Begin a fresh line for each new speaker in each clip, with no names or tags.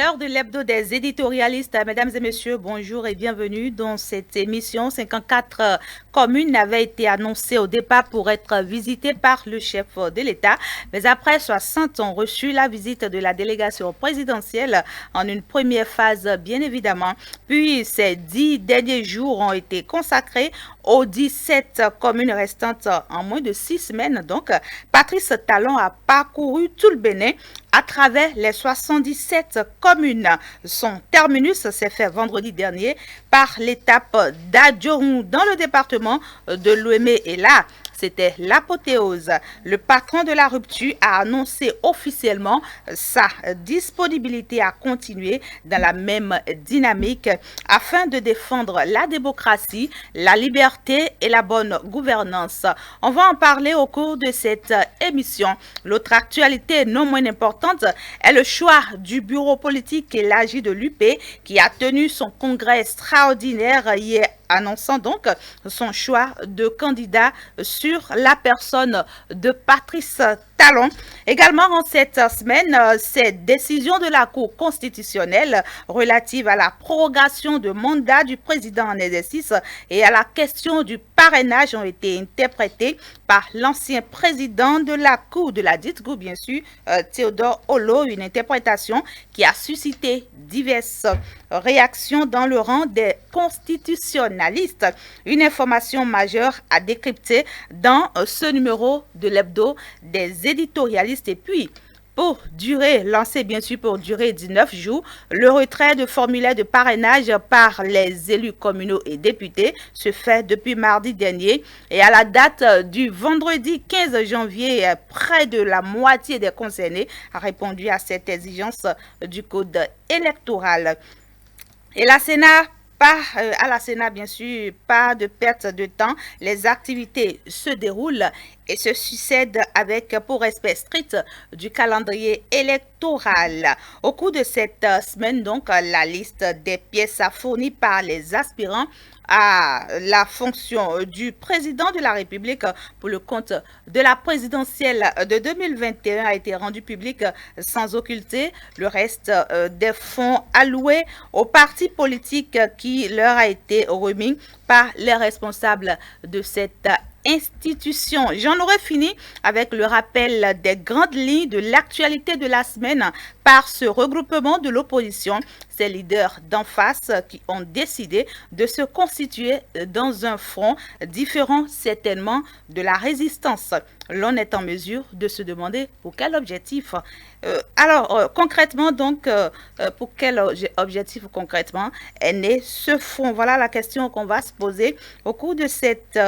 l'heure de l'hebdo des éditorialistes. Mesdames et messieurs, bonjour et bienvenue dans cette émission. 54 communes avaient été annoncées au départ pour être visitées par le chef de l'État. Mais après, 60 ont reçu la visite de la délégation présidentielle en une première phase, bien évidemment. Puis, ces 10 derniers jours ont été consacrés aux 17 communes restantes en moins de 6 semaines. Donc, Patrice Talon a parcouru tout le Bénin à travers les 77 communes. Son terminus s'est fait vendredi dernier par l'étape d'Adjorou dans le département de Lomé. Et là, c'était l'apothéose. Le patron de la rupture a annoncé officiellement sa disponibilité à continuer dans la même dynamique afin de défendre la démocratie, la liberté et la bonne gouvernance. On va en parler au cours de cette émission. L'autre actualité non moins importante est le choix du bureau politique et l'AG de l'UP qui a tenu son congrès extraordinaire hier, annonçant donc son choix de candidat sur la personne de Patrice Talon. Également en cette semaine, cette décision de la Cour constitutionnelle relative à la prorogation de mandat du président en exercice et à la question du parrainage ont été interprétées par l'ancien président de la Cour, de la dite Cour bien sûr, Théodore Olo, une interprétation qui a suscité diverses réactions dans le rang des constitutionnalistes. Une information majeure à décrypter dans ce numéro de l'hebdo des éditorialistes. Et puis, pour durer, lancé bien sûr pour durer 19 jours, le retrait de formulaires de parrainage par les élus communaux et députés se fait depuis mardi dernier. Et à la date du vendredi 15 janvier, près de la moitié des concernés a répondu à cette exigence du code électoral. Et la Sénat, à la Sénat, bien sûr, pas de perte de temps. Les activités se déroulent et se succèdent avec pour respect strict du calendrier électoral. Au cours de cette semaine, donc, la liste des pièces fournies par les aspirants à la fonction du président de la République pour le compte de la présidentielle de 2021 a été rendue publique sans occulter le reste des fonds alloués aux partis politiques qui leur a été remis par les responsables de cette institution. J'en aurais fini avec le rappel des grandes lignes de l'actualité de la semaine par ce regroupement de l'opposition, ces leaders d'en face qui ont décidé de se constituer dans un front différent certainement de la résistance. L'on est en mesure de se demander pour quel objectif. Concrètement, donc, pour quel objectif concrètement est né ce front? Voilà la question qu'on va se poser au cours de cette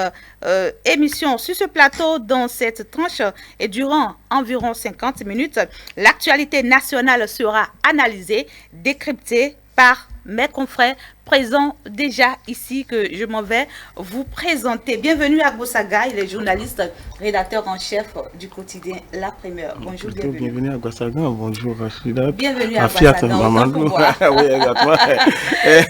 émission. Sur ce plateau, dans cette tranche et durant environ 50 minutes, l'actualité nationale sera analysée, décryptée par mes confrères présents déjà ici que je m'en vais vous présenter. Bienvenue à Gossaga, il est journaliste, rédacteur en chef du quotidien La Primeur. Bonjour, bienvenue.
Bienvenue à Gossaga, bonjour Rachida.
Bienvenue à Gossaga.
Oui, exactement.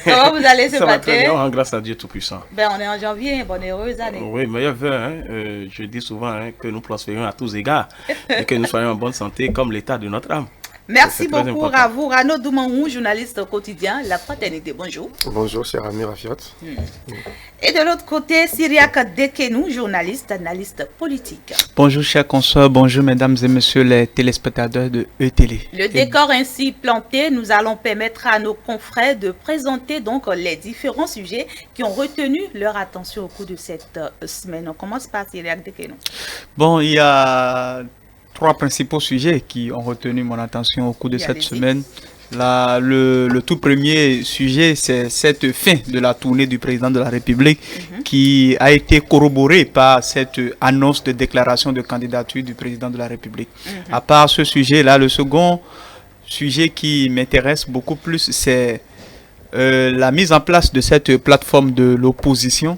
Comment vous allez ce matin?
Très bien, grâce à Dieu Tout-Puissant.
Ben, on est en janvier, bonne heureuse année.
Oui, meilleur vœu, je dis souvent que nous prospérions à tous égards et que nous soyons en bonne santé comme l'état de notre âme.
Merci beaucoup à vous, Rano Doumanou, journaliste au quotidien La Fraternité. Bonjour.
Bonjour, cher ami Rafiat.
Et de l'autre côté, Syriac Dekenou, journaliste, analyste politique.
Bonjour, chers consoeurs, bonjour, mesdames et messieurs les téléspectateurs de E-Télé.
Le décor ainsi planté, nous allons permettre à nos confrères de présenter donc les différents sujets qui ont retenu leur attention au cours de cette semaine. On commence par Syriac Dekenou.
Bon, il y a 3 principaux sujets qui ont retenu mon attention au cours de cette semaine. Le tout premier sujet, c'est cette fin de la tournée du président de la République qui a été corroborée par cette annonce de déclaration de candidature du président de la République. À part ce sujet-là, le second sujet qui m'intéresse beaucoup plus, c'est la mise en place de cette plateforme de l'opposition.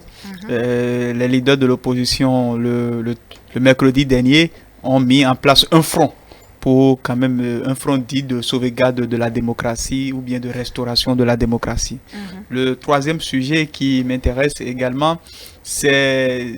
Les leaders de l'opposition, le mercredi dernier, ont mis en place un front pour quand même un front dit de sauvegarde de la démocratie ou bien de restauration de la démocratie. Le troisième sujet qui m'intéresse également, c'est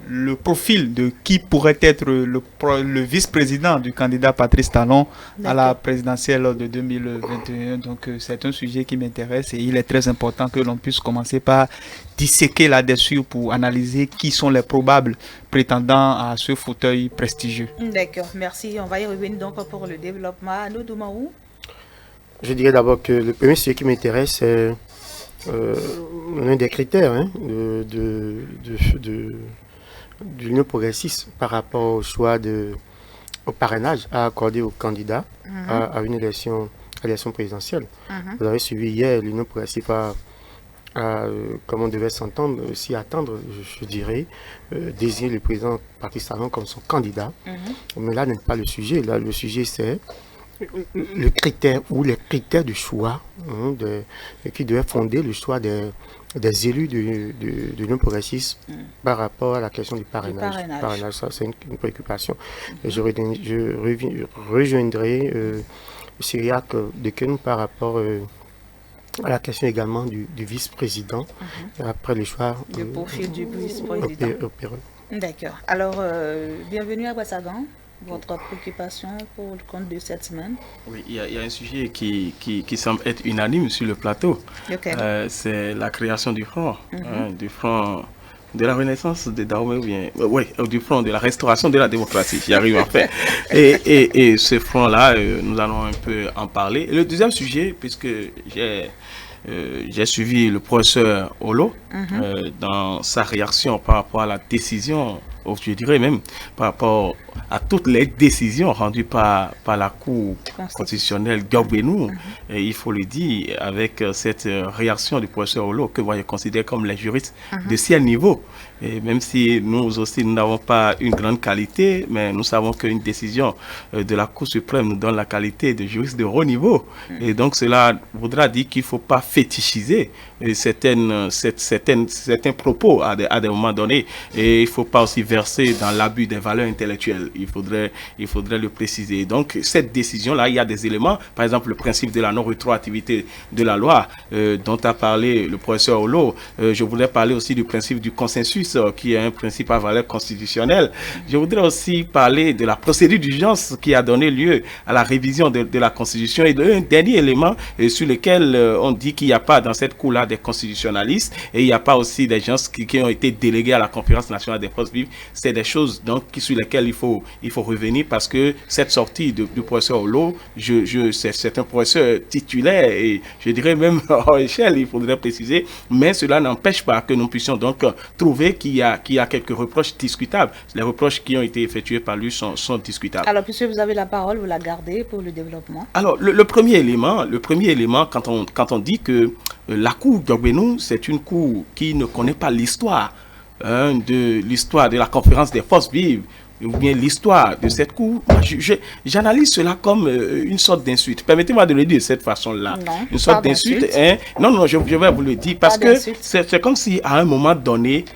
le profil de qui pourrait être le vice-président du candidat Patrice Talon à la présidentielle de 2021. Donc c'est un sujet qui m'intéresse et il est très important que l'on puisse commencer par disséquer là-dessus pour analyser qui sont les probables prétendants à ce fauteuil prestigieux.
D'accord, merci. On va y revenir donc pour le développement. Nous, Doumaou.
Je dirais d'abord que le premier sujet qui m'intéresse, c'est l'un des critères de l'Union progressiste par rapport au choix au parrainage à accorder aux candidats à une élection présidentielle. Vous avez suivi hier, l'Union progressiste comme on devait s'entendre, s'y attendre, je dirais, désigner le président Patrice Talon comme son candidat. Mais là n'est pas le sujet. Là, le sujet, c'est le critère ou les critères de choix qui devaient fonder le choix des élus de l'Union progressiste par rapport à la question du parrainage. Ça, c'est une préoccupation. Et je rejoindrai Cyriac de Quenou par rapport à la question également du vice-président après le choix
du profil du vice-président. D'accord. Alors, bienvenue à Bassagan. Votre préoccupation pour le compte de cette semaine?
Oui, il y a un sujet qui semble être unanime sur le plateau. C'est la création du front, du front de la Renaissance de Dahomey, ou bien du front de la restauration de la démocratie. J'y arrive en fait. Et ce front-là, nous allons un peu en parler. Et le deuxième sujet, puisque j'ai suivi le professeur Olo dans sa réaction par rapport à la décision, je dirais même par rapport à toutes les décisions rendues par la Cour constitutionnelle Gbagbenou. Et il faut le dire, avec cette réaction du professeur Olo, que moi je considère comme les juristes de ciel niveau. Et même si nous aussi, nous n'avons pas une grande qualité, mais nous savons qu'une décision de la Cour suprême nous donne la qualité de juriste de haut niveau. Et donc cela voudra dire qu'il ne faut pas fétichiser certains propos à des moments donnés. Et il ne faut pas aussi verser dans l'abus des valeurs intellectuelles. Il faudrait le préciser. Donc cette décision-là, il y a des éléments, par exemple le principe de la non-rétroactivité de la loi dont a parlé le professeur Olo. Je voudrais parler aussi du principe du consensus, qui est un principe à valeur constitutionnelle. Je voudrais aussi parler de la procédure d'urgence qui a donné lieu à la révision de la Constitution. Et un dernier élément sur lequel on dit qu'il n'y a pas dans cette cour-là des constitutionnalistes et il n'y a pas aussi des gens qui ont été délégués à la Conférence nationale des forces vives. C'est des choses donc sur lesquelles il faut revenir, parce que cette sortie du professeur Olo, c'est un professeur titulaire et je dirais même hors échelle, il faudrait préciser, mais cela n'empêche pas que nous puissions donc trouver qu'il y a quelques reproches discutables. Les reproches qui ont été effectués par lui sont discutables.
Alors, puisque vous avez la parole, vous la gardez pour le développement.
Alors, le premier élément, quand on dit que la Cour Gbagbenou, c'est une cour qui ne connaît pas l'histoire de la Conférence des forces vives, ou bien l'histoire de cette cour, j'analyse cela comme une sorte d'insulte. Permettez-moi de le dire de cette façon-là. Une sorte d'insulte. Non, je vais vous le dire, parce que c'est comme si à un moment donné,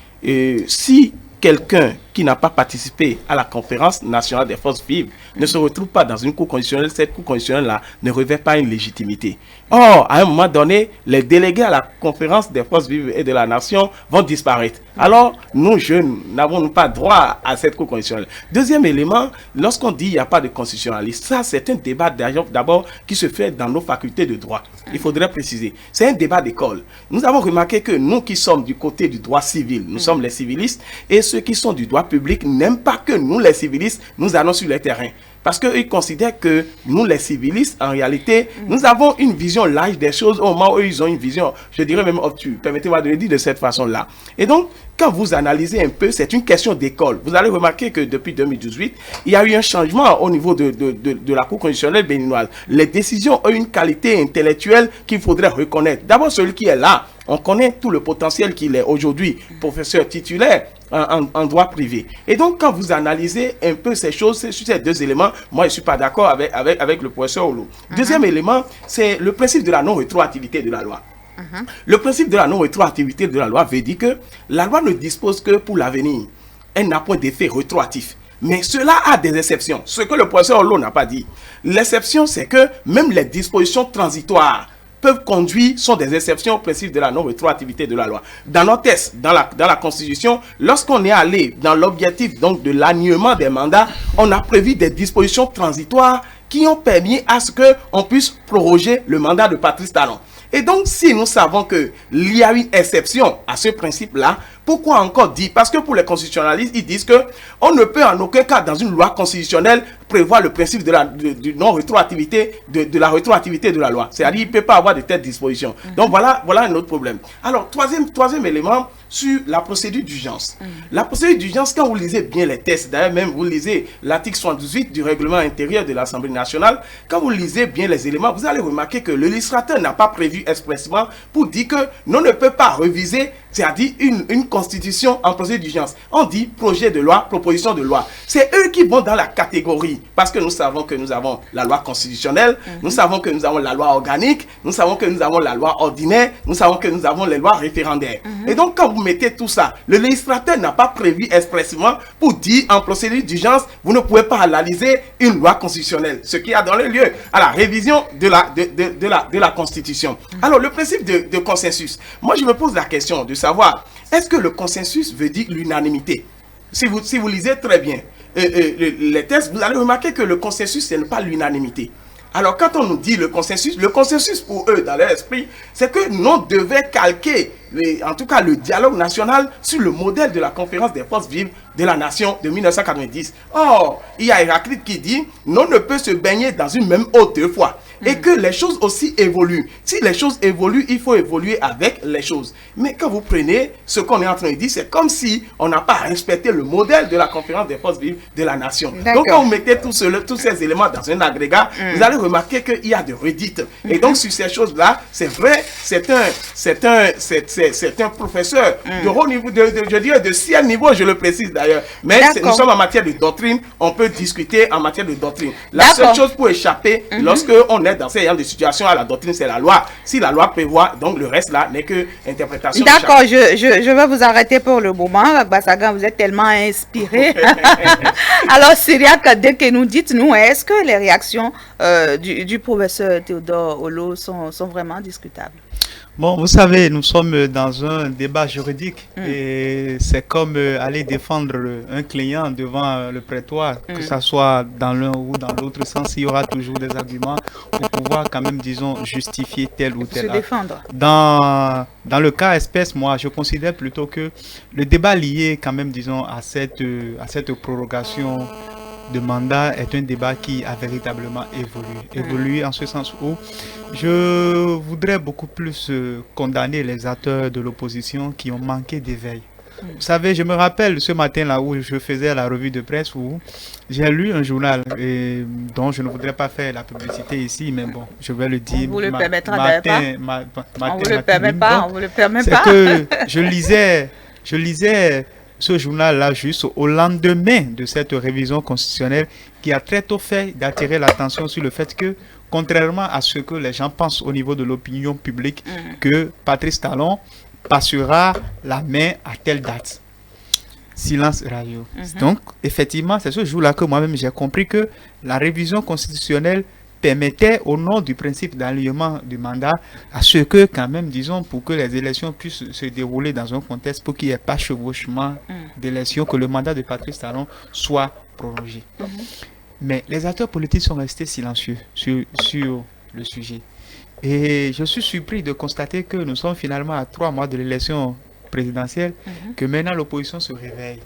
si quelqu'un qui n'a pas participé à la conférence nationale des forces vives ne se retrouve pas dans une cour constitutionnelle, cette cour constitutionnelle-là ne revêt pas une légitimité. Or, à un moment donné, les délégués à la conférence des forces vives et de la nation vont disparaître. Alors, nous, jeunes, n'avons pas droit à cette cour constitutionnelle. Deuxième élément, lorsqu'on dit qu'il n'y a pas de constitutionnaliste, ça, c'est un débat d'abord qui se fait dans nos facultés de droit. Il faudrait préciser. C'est un débat d'école. Nous avons remarqué que nous qui sommes du côté du droit civil, nous sommes les civilistes, et ceux qui sont du droit public n'aiment pas que nous, les civilistes, nous allons sur le terrain. Parce qu'ils considèrent que nous, les civilistes, en réalité, nous avons une vision large des choses au moment où ils ont une vision, je dirais même obtuse. Permettez-moi de le dire de cette façon-là. Et donc, quand vous analysez un peu, c'est une question d'école. Vous allez remarquer que depuis 2018, il y a eu un changement au niveau de la Cour constitutionnelle béninoise. Les décisions ont une qualité intellectuelle qu'il faudrait reconnaître. D'abord, celui qui est là, on connaît tout le potentiel qu'il est aujourd'hui, professeur titulaire en droit privé. Et donc, quand vous analysez un peu ces choses, sur ces deux éléments, moi, je ne suis pas d'accord avec le professeur Olo. Deuxième élément, c'est le principe de la non-rétroactivité de la loi. Le principe de la non-rétroactivité de la loi veut dire que la loi ne dispose que pour l'avenir. Elle n'a point d'effet rétroactif. Mais cela a des exceptions. Ce que le professeur Olo n'a pas dit. L'exception, c'est que même les dispositions transitoires peuvent conduire, sont des exceptions au principe de la non-rétroactivité de la loi. Dans nos textes, dans la Constitution, lorsqu'on est allé dans l'objectif donc de l'annulement des mandats, on a prévu des dispositions transitoires qui ont permis à ce qu'on puisse proroger le mandat de Patrice Talon. Et donc, si nous savons qu'il y a une exception à ce principe-là, pourquoi encore dire? Parce que pour les constitutionnalistes, ils disent qu'on ne peut en aucun cas, dans une loi constitutionnelle, prévoir le principe de la non-rétroactivité, de la rétroactivité de la loi. C'est-à-dire qu'il ne peut pas avoir de telles dispositions. Donc, voilà un autre problème. Alors, troisième élément, sur la procédure d'urgence. La procédure d'urgence, quand vous lisez bien les textes, d'ailleurs même vous lisez l'article 78 du règlement intérieur de l'Assemblée nationale, quand vous lisez bien les éléments, vous allez remarquer que le législateur n'a pas prévu expressément pour dire que l'on ne peut pas reviser, c'est-à-dire une constitution en procédure d'urgence. On dit projet de loi, proposition de loi. C'est eux qui vont dans la catégorie, parce que nous savons que nous avons la loi constitutionnelle, nous savons que nous avons la loi organique, nous savons que nous avons la loi ordinaire, nous savons que nous avons les lois référendaires. Et donc quand vous mettez tout ça, le législateur n'a pas prévu expressément pour dire en procédure d'urgence, vous ne pouvez pas analyser une loi constitutionnelle, ce qui a donné lieu à la révision de la Constitution. Alors le principe de consensus, moi je me pose la question de savoir, est-ce que le consensus veut dire l'unanimité? Si vous lisez très bien les textes, vous allez remarquer que le consensus, ce n'est pas l'unanimité. Alors quand on nous dit le consensus pour eux, dans leur esprit, c'est que nous devons calquer, en tout cas le dialogue national, sur le modèle de la conférence des forces vives de la nation de 1990. Or, il y a Héraclite qui dit, non ne peut se baigner dans une même eau deux fois. Et que les choses aussi évoluent. Si les choses évoluent, il faut évoluer avec les choses. Mais quand vous prenez ce qu'on est en train de dire, c'est comme si on n'a pas respecté le modèle de la conférence des forces vives de la nation. Donc quand vous mettez tous ces éléments dans un agrégat, vous allez remarquer qu'il y a des redites. Et donc sur ces choses-là, c'est vrai, c'est un professeur de haut niveau, je dirais de ciel niveau, je le précise d'ailleurs. Mais nous sommes en matière de doctrine, on peut discuter en matière de doctrine. La seule chose pour échapper, lorsque on est dans ces genres de situations à la doctrine, c'est la loi. Si la loi prévoit, donc le reste là n'est que interprétation.
D'accord, je vais vous arrêter pour le moment. Bassagan, vous êtes tellement inspiré. Alors, Syriac, dès que nous dites-nous, est-ce que les réactions du professeur Théodore Olo sont vraiment discutables?
Bon, vous savez, nous sommes dans un débat juridique et c'est comme aller défendre un client devant le prétoire, que ça soit dans l'un ou dans l'autre sens, il y aura toujours des arguments pour pouvoir quand même, disons, justifier tel ou tel acte.
Se défendre.
Dans le cas espèce, moi, je considère plutôt que le débat lié quand même, disons, à cette prorogation de mandat est un débat qui a véritablement évolué en ce sens où je voudrais beaucoup plus condamner les acteurs de l'opposition qui ont manqué d'éveil. Vous savez, je me rappelle ce matin-là où je faisais la revue de presse où j'ai lu un journal dont je ne voudrais pas faire la publicité ici, mais bon, je vais le dire.
On vous le permettra d'ailleurs pas. On vous le permet pas, on vous le permet pas.
C'est que je lisais ce journal-là juste au lendemain de cette révision constitutionnelle qui a très tôt fait d'attirer l'attention sur le fait que, contrairement à ce que les gens pensent au niveau de l'opinion publique, que Patrice Talon passera la main à telle date. Silence radio. Donc, effectivement, c'est ce jour-là que moi-même j'ai compris que la révision constitutionnelle permettait, au nom du principe d'alignement du mandat, à ce que, quand même, disons, pour que les élections puissent se dérouler dans un contexte, pour qu'il n'y ait pas chevauchement d'élections, que le mandat de Patrice Talon soit prolongé. Mais les acteurs politiques sont restés silencieux sur le sujet. Et je suis surpris de constater que nous sommes finalement à 3 mois de l'élection présidentielle, que maintenant l'opposition se réveille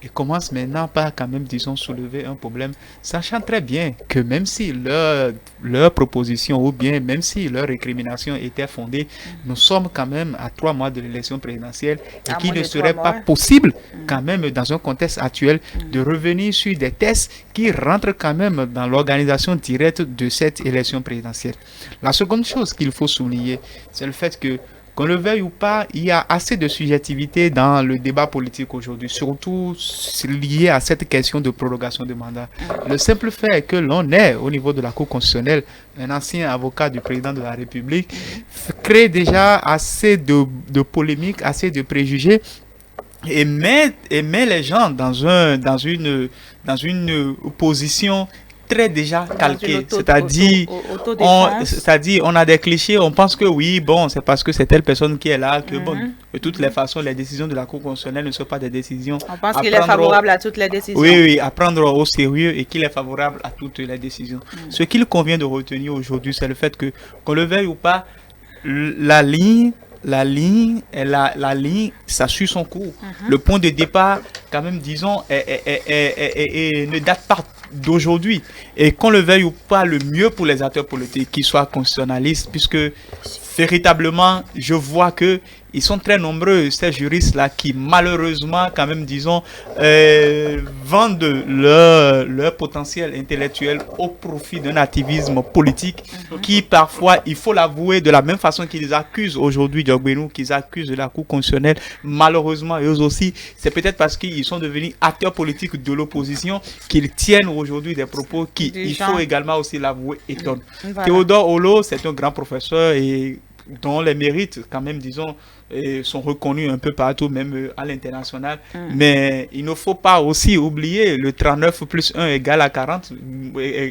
et commence maintenant par quand même, disons, soulever un problème, sachant très bien que même si leur proposition ou bien même si leur récrimination était fondée, nous sommes quand même à 3 mois de l'élection présidentielle et qu'il ne serait pas possible quand même dans un contexte actuel de revenir sur des tests qui rentrent quand même dans l'organisation directe de cette élection présidentielle. La seconde chose qu'il faut souligner, c'est le fait que qu'on le veuille ou pas, il y a assez de subjectivité dans le débat politique aujourd'hui, surtout lié à cette question de prorogation de mandat. Le simple fait que l'on est au niveau de la Cour constitutionnelle, un ancien avocat du président de la République, crée déjà assez de polémiques, assez de préjugés et met les gens dans une position très déjà calqué. C'est-à-dire, on a des clichés, on pense que oui, bon, c'est parce que c'est telle personne qui est là, que bon, de toutes les façons, les décisions de la Cour constitutionnelle ne sont pas des décisions.
On pense qu'il est favorable à toutes les décisions.
Oui, à prendre au sérieux et qu'il est favorable à toutes les décisions. Ce qu'il convient de retenir aujourd'hui, c'est le fait que, qu'on le veuille ou pas, la ligne, ça suit son cours. Le point de départ, quand même, disons, ne date pas d'aujourd'hui. Et qu'on le veuille ou pas, le mieux pour les acteurs politiques, qu'ils soient constitutionnalistes, puisque véritablement, je vois que ils sont très nombreux, ces juristes-là, qui malheureusement, quand même, disons, vendent leur potentiel intellectuel au profit d'un activisme politique qui, parfois, il faut l'avouer, de la même façon qu'ils accusent aujourd'hui Diogbenou, qu'ils accusent de la Cour constitutionnelle, malheureusement, eux aussi, c'est peut-être parce qu'ils sont devenus acteurs politiques de l'opposition qu'ils tiennent aujourd'hui des propos qui, il faut également aussi l'avouer, étonnent. Voilà. Théodore Olo, c'est un grand professeur et dont les mérites, quand même, disons, sont reconnus un peu partout, même à l'international. Mais il ne faut pas aussi oublier le 39 plus 1 égale à 40,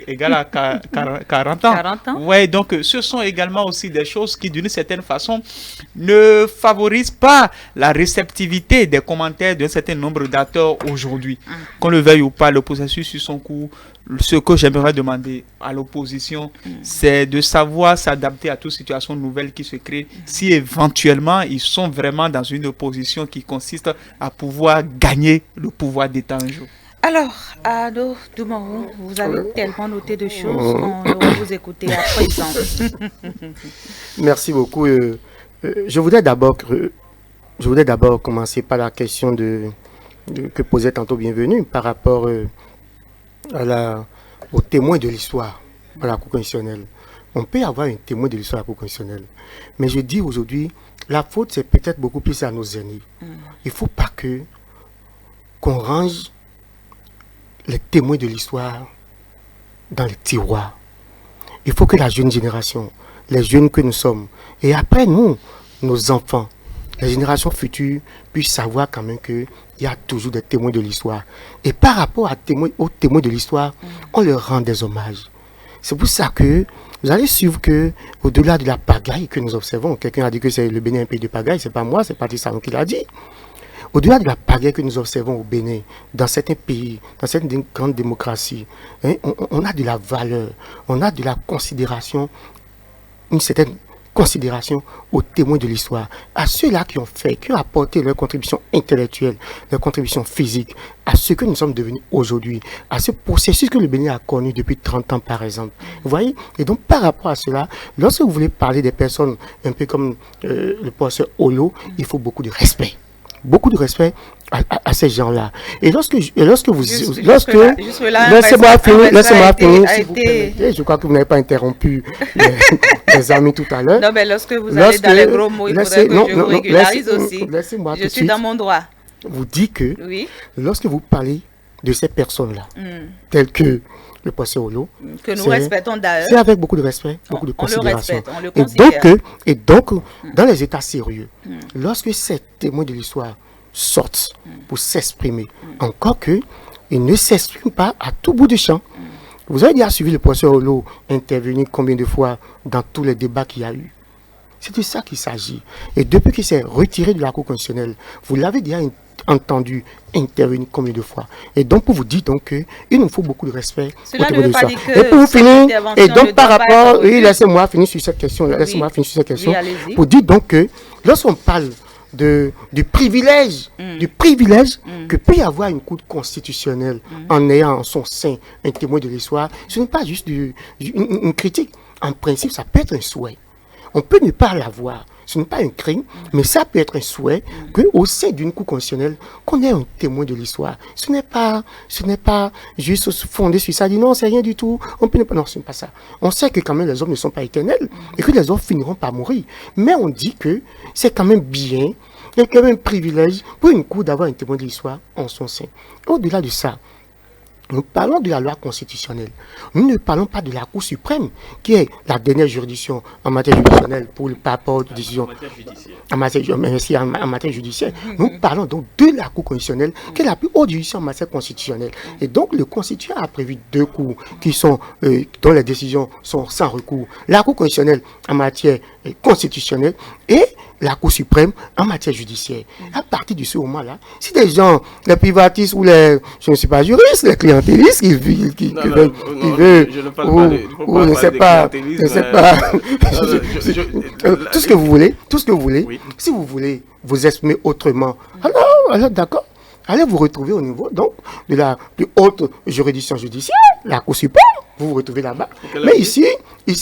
égale à 40 ans. 40 ans. Ouais, donc ce sont également aussi des choses qui, d'une certaine façon, ne favorisent pas la réceptivité des commentaires d'un certain nombre d'acteurs aujourd'hui. Qu'on le veuille ou pas, le processus sur son cours. Ce que j'aimerais demander à l'opposition, c'est de savoir s'adapter à toute situation nouvelle qui se crée, si éventuellement ils sont vraiment dans une position qui consiste à pouvoir gagner le pouvoir d'État un jour.
Alors, Ado Doumarou, vous avez tellement noté de choses qu'on va vous écouter à présent.
Merci beaucoup. Je voudrais d'abord commencer par la question que posait tantôt Bienvenue par rapport au témoin de l'histoire à la Cour constitutionnelle. On peut avoir un témoin de l'histoire à la Cour constitutionnelle. Mais je dis aujourd'hui, la faute, c'est peut-être beaucoup plus à nos aînés. Il ne faut pas qu'on range les témoins de l'histoire dans les tiroirs. Il faut que la jeune génération, les jeunes que nous sommes, et après nous, nos enfants, les générations futures puissent savoir quand même qu'il y a toujours des témoins de l'histoire. Et par rapport aux témoins de l'histoire, on leur rend des hommages. C'est pour ça que vous allez suivre que, au-delà de la pagaille que nous observons, quelqu'un a dit que c'est le Bénin un pays de pagaille, c'est pas moi, c'est Patrice Talon qui l'a dit. Au-delà de la pagaille que nous observons au Bénin, dans certains pays, dans certaines grandes démocraties, on a de la valeur, on a de la considération, une certaine considération aux témoins de l'histoire, à ceux-là qui ont apporté leur contribution intellectuelle, leur contribution physique, à ce que nous sommes devenus aujourd'hui, à ce processus que le Bénin a connu depuis 30 ans par exemple. Vous voyez? Et donc par rapport à cela, lorsque vous voulez parler des personnes un peu comme le professeur Olo, il faut beaucoup de respect. Beaucoup de respect à ces gens-là. Et lorsque vous... Laissez-moi finir, si vous permettez. Je crois que vous n'avez pas interrompu les amis tout à l'heure.
Non, mais lorsque vous allez dans les gros mots, il faudrait que je vous régularise aussi. Je suis dans mon droit.
Vous dites que lorsque vous parlez de ces personnes-là, telles que le professeur Olo,
que nous respectons d'ailleurs,
c'est avec beaucoup de respect, beaucoup de considération.
On le considère.
Et donc, dans les états sérieux, lorsque ces témoins de l'histoire sortent pour s'exprimer, encore qu'ils ne s'expriment pas à tout bout de champ. Vous avez déjà suivi le professeur Olo intervenir combien de fois dans tous les débats qu'il y a eu? C'est de ça qu'il s'agit. Et depuis qu'il s'est retiré de la Cour constitutionnelle, vous l'avez déjà entendu intervenir combien de fois. Et donc, pour vous dire donc qu'il nous faut beaucoup de respect.
Cela ne veut pas dire que
et pour vous finir, et donc par rapport, laissez-moi finir sur cette question, pour dire donc que lorsqu'on parle du privilège que peut y avoir une cour constitutionnelle en ayant en son sein un témoin de l'histoire, ce n'est pas juste une critique. En principe, ça peut être un souhait. On peut ne pas l'avoir. Ce n'est pas un crime, mais ça peut être un souhait qu'au sein d'une cour constitutionnelle, qu'on ait un témoin de l'histoire. Ce n'est pas juste fondé sur ça, dit non, c'est rien du tout. On peut ne pas, non, ce n'est pas ça. On sait que quand même les hommes ne sont pas éternels et que les hommes finiront par mourir. Mais on dit que c'est quand même bien, il y a quand même un privilège pour une cour d'avoir un témoin de l'histoire en son sein. Au-delà de ça, Nous parlons de la loi constitutionnelle. Nous ne parlons pas de la Cour suprême, qui est la dernière juridiction en matière juridictionnelle pour le rapport de décision en matière judiciaire. Nous parlons donc de la Cour constitutionnelle, qui est la plus haute juridiction en matière constitutionnelle. Et donc, le Constituant a prévu 2 cours qui sont, dont les décisions sont sans recours. La Cour constitutionnelle en matière constitutionnelle et la Cour suprême en matière judiciaire. À partir de ce moment-là, si des gens, les privatistes ou les, je ne suis pas juriste, les clientélistes qui veulent, ou ne sais pas, tout ce que vous voulez, oui. Si vous voulez vous exprimer autrement, alors d'accord, allez vous retrouver au niveau donc de la plus haute juridiction judiciaire, la Cour suprême, vous vous retrouvez là-bas. Mais ici,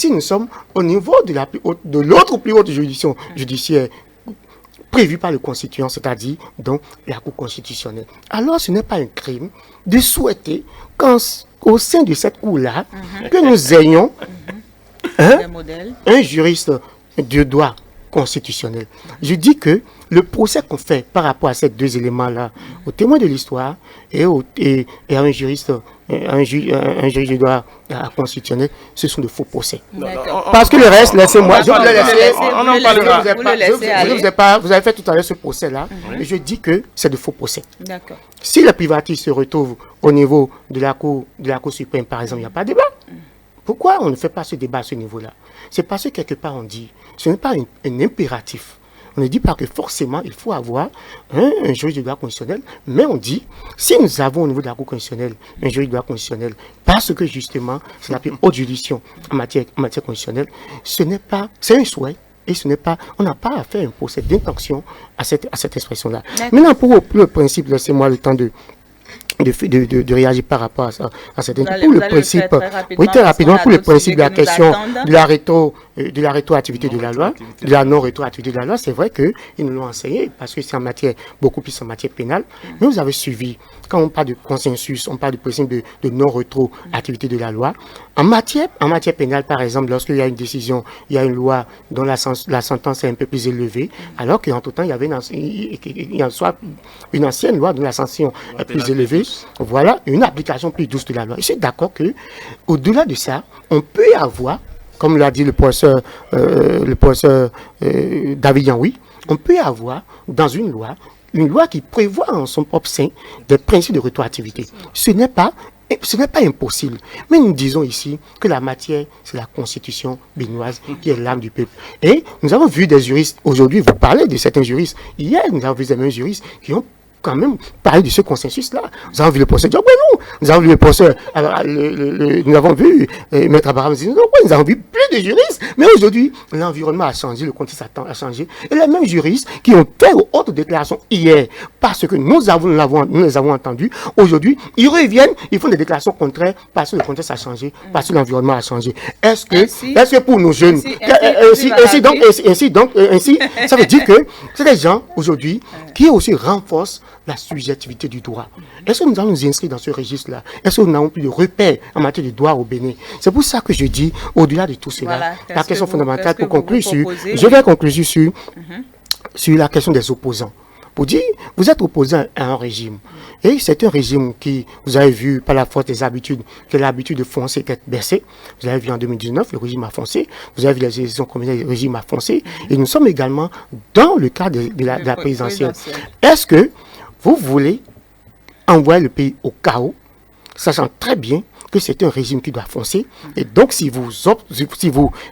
nous sommes au niveau de la plus haute, de l'autre plus haute juridiction judiciaire prévue par le constituant, c'est-à-dire donc la Cour constitutionnelle. Alors, ce n'est pas un crime de souhaiter qu'au sein de cette cour-là, que nous ayons un juriste de droit constitutionnel. Je dis que le procès qu'on fait par rapport à ces 2 éléments-là, au témoin de l'histoire et à un juriste, un juge de droit constitutionnel, ce sont de faux procès. Parce que le reste, laissez-moi, je vous laisse. Vous avez fait tout à l'heure ce procès-là, et je dis que c'est de faux procès. Si les privatistes se retrouvent au niveau de la Cour suprême, par exemple, il n'y a pas de débat. Pourquoi on ne fait pas ce débat à ce niveau-là? C'est parce que quelque part on dit, ce n'est pas un impératif. On ne dit pas que forcément il faut avoir un juge de droit constitutionnel, mais on dit, si nous avons au niveau de la Cour constitutionnelle un juge de droit constitutionnel, parce que justement c'est la plus haute juridiction en matière constitutionnelle, c'est un souhait. Et ce n'est pas, on n'a pas à faire un procès d'intention à cette expression-là. Maintenant, pour le principe, laissez-moi le temps de réagir par rapport à cette pour le principe, très rapidement, pour le principe de la question de la rétroactivité de la loi, de la non-rétroactivité de la loi, c'est vrai qu'ils nous l'ont enseigné, parce que c'est beaucoup plus en matière pénale, mais vous avez suivi, quand on parle de consensus, on parle du principe de non-rétroactivité de la loi, en matière pénale, par exemple, lorsqu'il y a une décision, il y a une loi dont la sentence est un peu plus élevée, alors qu'entre-temps, il y avait une ancienne loi dont la sanction est plus élevée, voilà, une application plus douce de la loi. Je suis d'accord que, au-delà de ça, on peut avoir, comme l'a dit le professeur David Yanwi, on peut avoir dans une loi qui prévoit en son propre sein des principes de rétroactivité. Ce n'est pas impossible. Mais nous disons ici que la matière, c'est la constitution béninoise qui est l'âme du peuple. Et nous avons vu des juristes, aujourd'hui, vous parlez de certains juristes. Hier, nous avons vu des mêmes juristes qui ont quand même parlé de ce consensus-là. Nous avons vu le procès de Diogbenou, nous avons vu le procès, nous avons vu Maître Abraham Zino, nous avons vu plein de juristes, mais aujourd'hui, l'environnement a changé, le contexte a changé, et les mêmes juristes qui ont fait autres déclarations hier, parce que nous les avons entendus, aujourd'hui, ils reviennent, ils font des déclarations contraires, parce que le contexte a changé, parce que l'environnement a changé. Est-ce que pour nos jeunes, ainsi, ça veut dire que c'est des gens, aujourd'hui, qui aussi renforcent la subjectivité du droit. Est-ce que nous allons nous inscrire dans ce registre-là? Est-ce que nous n'avons plus de repères en matière de droit au Bénin? C'est pour ça que je dis, au-delà de tout cela, la question fondamentale, pour conclure je vais conclure sur la question des opposants. Pour dire, vous êtes opposant à un régime. Et c'est un régime qui, vous avez vu, par la force des habitudes, que l'habitude de foncer est baissée. Vous avez vu en 2019, le régime a foncé. Vous avez vu les élections communales, le régime a foncé. Et nous sommes également dans le cadre de la présidentielle. Est-ce que vous voulez envoyer le pays au chaos, sachant très bien que c'est un régime qui doit foncer. Et donc, si vous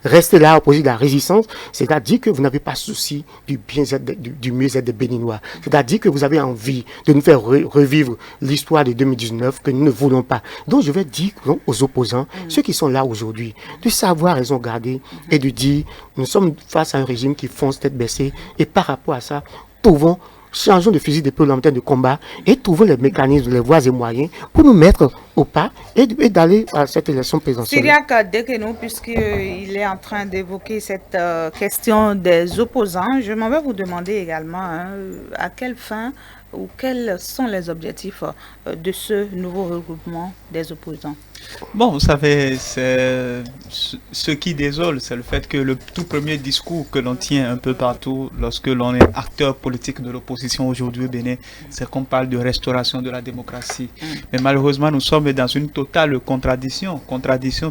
restez là, opposé de la résistance, c'est-à-dire que vous n'avez pas souci du bien-être, du mieux-être des Béninois. C'est-à-dire que vous avez envie de nous faire revivre l'histoire de 2019 que nous ne voulons pas. Donc, je vais dire aux opposants, ceux qui sont là aujourd'hui, de savoir raison garder et de dire, nous sommes face à un régime qui fonce tête baissée et par rapport à ça, changeons de fusil d'épaule en termes de combat et trouvons les mécanismes, les voies et moyens pour nous mettre au pas et d'aller à cette élection présidentielle.
Syriac Dekeno, puisqu'il est en train d'évoquer cette question des opposants, je m'en vais vous demander également à quelle fin ou quels sont les objectifs de ce nouveau regroupement des opposants.
Bon, vous savez, ce qui désole, c'est le fait que le tout premier discours que l'on tient un peu partout lorsque l'on est acteur politique de l'opposition aujourd'hui au Bénin, c'est qu'on parle de restauration de la démocratie. Mais malheureusement, nous sommes sommes dans une totale contradiction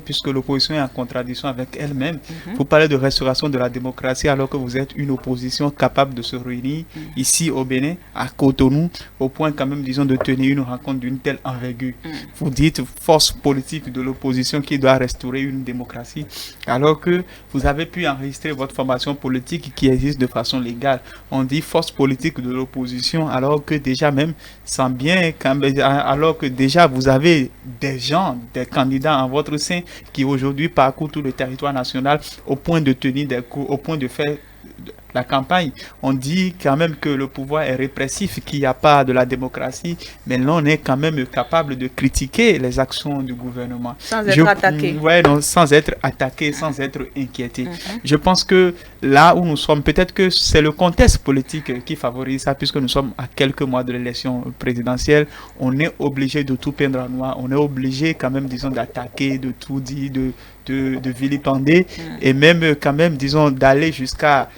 puisque l'opposition est en contradiction avec elle-même. Vous parlez de restauration de la démocratie alors que vous êtes une opposition capable de se réunir ici au Bénin, à Cotonou, au point quand même, disons, de tenir une rencontre d'une telle envergure. Vous dites force politique de l'opposition qui doit restaurer une démocratie, alors que vous avez pu enregistrer votre formation politique qui existe de façon légale. On dit force politique de l'opposition, alors que déjà même, sans bien, alors que déjà vous avez des gens, des candidats en votre sein qui aujourd'hui parcourent tout le territoire national au point de tenir des cours, au point de faire la campagne. On dit quand même que le pouvoir est répressif, qu'il n'y a pas de la démocratie, mais là on est quand même capable de critiquer les actions du gouvernement.
Sans être attaqué.
Ouais, non, sans être attaqué, sans être inquiété. Je pense que là où nous sommes, peut-être que c'est le contexte politique qui favorise ça, puisque nous sommes à quelques mois de l'élection présidentielle, on est obligé de tout peindre en noir, on est obligé quand même, disons, d'attaquer, de tout dire, de vilipender, et même quand même, disons, d'aller jusqu'à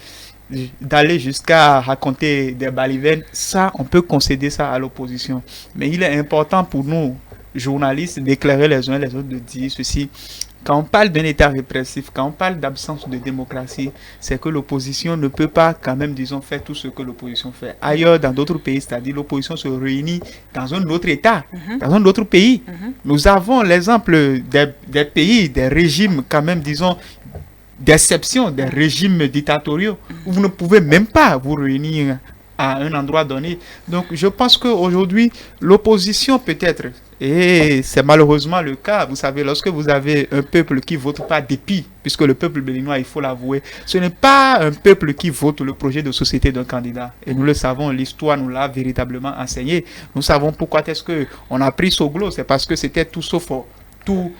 raconter des balivernes. Ça, on peut concéder ça à l'opposition. Mais il est important pour nous, journalistes, d'éclairer les uns les autres, de dire ceci. Quand on parle d'un État répressif, quand on parle d'absence de démocratie, c'est que l'opposition ne peut pas quand même, disons, faire tout ce que l'opposition fait. Ailleurs, dans d'autres pays, c'est-à-dire l'opposition se réunit dans un autre État, dans un autre pays. Nous avons l'exemple des pays, des régimes quand même, disons, d'exception, des régimes dictatoriaux où vous ne pouvez même pas vous réunir à un endroit donné. Donc je pense qu'aujourd'hui, l'opposition peut-être, et c'est malheureusement le cas, vous savez, lorsque vous avez un peuple qui vote par dépit, puisque le peuple béninois, il faut l'avouer, ce n'est pas un peuple qui vote le projet de société d'un candidat. Et nous le savons, l'histoire nous l'a véritablement enseigné. Nous savons pourquoi est-ce qu'on a pris Soglo, c'est parce que c'était tout sauf tout.